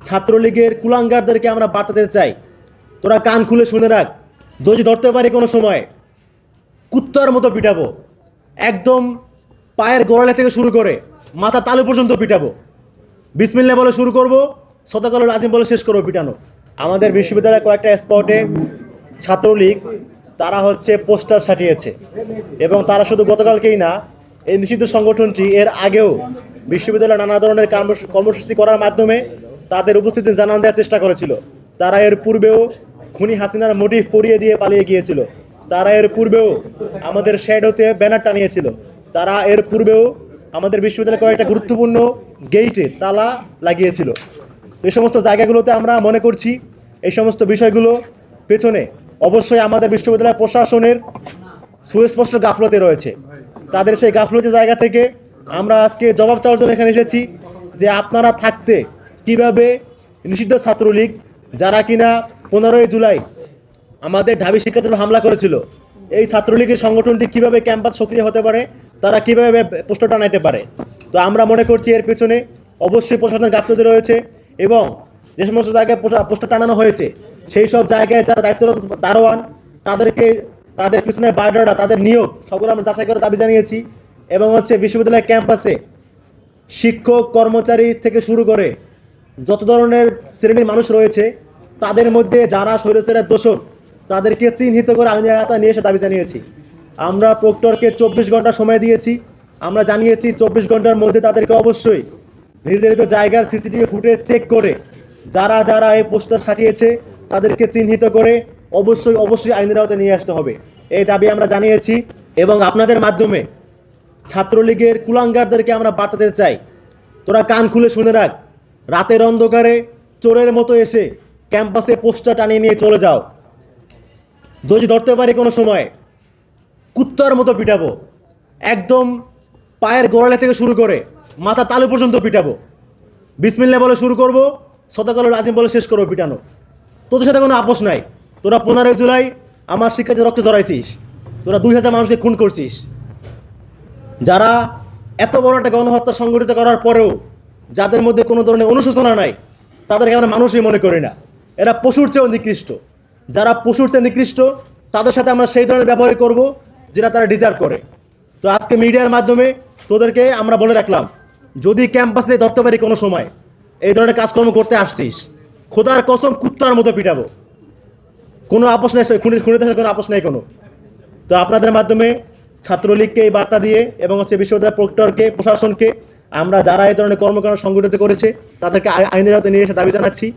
ছাত্রলীগের কুলাঙ্গারদেরকে আমরা বার্তা দিতে চাই, তোরা কান খুলে শুনে রাখ, যদি ধরতে পারি কোনো সময় কুত্তার মতো পিটাবো। একদম পায়ের গোড়ালি থেকে শুরু করে মাথা তালু পর্যন্ত পিটাবো। বিসমিল্লাহ বলে শুরু করব, সদাকালুল আজিম বলে শেষ করবো পিটানো। আমাদের বিশ্ববিদ্যালয়ের কয়েকটা স্পটে ছাত্রলীগ তারা পোস্টার সাটিয়েছে, এবং তারা শুধু গতকালকেই না, এই নিষিদ্ধ সংগঠনটি এর আগেও বিশ্ববিদ্যালয়ে নানা ধরনের কর্মসূচি করার মাধ্যমে তাদের উপস্থিতি জানান দেওয়ার চেষ্টা করেছিল। তারা এর পূর্বেও খুনি হাসিনার মোটিভ পরিয়ে দিয়ে পালিয়ে গিয়েছিল। তারা এর পূর্বেও আমাদের শ্যাডোতে ব্যানার টানিয়েছিল। তারা এর পূর্বেও আমাদের বিশ্ববিদ্যালয়ে কয়েকটা গুরুত্বপূর্ণ গেইটে তালা লাগিয়েছিল। এই সমস্ত জায়গাগুলোতে আমরা মনে করছি এই সমস্ত বিষয়গুলো পেছনে অবশ্যই আমাদের বিশ্ববিদ্যালয় প্রশাসনের সুস্পষ্ট গাফলতি রয়েছে। তাদের সেই গাফলতির জায়গা থেকে আমরা আজকে জবাব চাওয়ার জন্য এখানে এসেছি যে আপনারা থাকতে কিভাবে নিষিদ্ধ ছাত্রলীগ, যারা কিনা 15ই জুলাই আমাদের ঢাবি শিক্ষার্থীদের হামলা করেছিল, এই ছাত্রলীগের সংগঠনটি কিভাবে ক্যাম্পাস সক্রিয় হতে পারে, তারা কিভাবে পোস্টার টানাইতে পারে। তো আমরা মনে করছি এর পেছনে অবশ্যই প্রশাসনের গাফলতি রয়েছে, এবং যে সমস্ত জায়গায় পোস্টার টানানো হয়েছে সেই সব জায়গায় যারা দায়িত্বরত দারোয়ান তাদের পিছনে বায়োডাটা, তাদের নিয়োগ সবগুলো আমরা যাচাই করে দাবি জানিয়েছি। এবং বিশ্ববিদ্যালয়ের ক্যাম্পাসে শিক্ষক কর্মচারী থেকে শুরু করে যত ধরনের শ্রেণীর মানুষ রয়েছে তাদের মধ্যে যারা স্বৈরাচারের দোষর তাদেরকে চিহ্নিত করে আইনের আওতায় নিয়ে এসে দাবি জানিয়েছি। আমরা প্রক্টরকে 24 ঘন্টা সময় দিয়েছি। আমরা জানিয়েছি 24 ঘন্টার মধ্যে তাদেরকে অবশ্যই নির্ধারিত জায়গার সিসিটিভি ফুটেজ চেক করে যারা যারা এই পোস্টার সাটিয়েছে তাদেরকে চিহ্নিত করে অবশ্যই আইনের আওতায় নিয়ে আসতে হবে, এই দাবি আমরা জানিয়েছি। এবং আপনাদের মাধ্যমে ছাত্রলীগের কুলাঙ্গারদেরকে আমরা বার্তা দিতে চাই, তোরা কান খুলে শুনে রাখ, রাতের অন্ধকারে চোরের মতো এসে ক্যাম্পাসে পোস্টার টানিয়ে নিয়ে চলে যাও। যদি ধরতে পারি কোনো সময় কুত্তার মতো পিটাবো। একদম পায়ের গোড়ালি থেকে শুরু করে মাথা তালু পর্যন্ত পিটাবো। বিসমিল্লাহ বলে শুরু করব, সদাকালুল আজিম বলে শেষ করবো পিটানো। তোদের সাথে কোনো আপোষ নাই। তোরা 15ই জুলাই আমার শিক্ষার্থীর রক্ত জড়াইছিস, তোরা 2000 মানুষকে খুন করছিস। যারা এত বড় একটা গণহত্যা সংগঠিত করার পরেও যাদের মধ্যে কোনো ধরনের অনুশোচনা নাই, তাদেরকে আমরা মানুষই মনে করি না। এরা পশুর চেয়েও নিকৃষ্ট। যারা পশুর চেয়ে নিকৃষ্ট তাদের সাথে আমরা সেই ধরনের ব্যবহার করব যেটা তারা ডিজার্ভ করে। তো আজকে মিডিয়ার মাধ্যমে তোদেরকে আমরা বলে রাখলাম, যদি ক্যাম্পাসে ধরতে পারি কোনো সময় এই ধরনের কাজকর্ম করতে আসছিস, খোদার কসম কুত্তার মতো পিটাবো। কোনো আপোষ নেই, খুনিদের সাথে কোনো আপোষ নেই কোনো। তো আপনাদের মাধ্যমে ছাত্রলীগকে এই বার্তা দিয়ে এবং বিশ্ববিদ্যালয় প্রক্টরকে, প্রশাসনকে আমরা যারা এই ধরনের কর্মকাণ্ড সংগঠিত করেছে তাদেরকে আইনের আওতায় নিয়ে এসে দাবি জানাচ্ছি।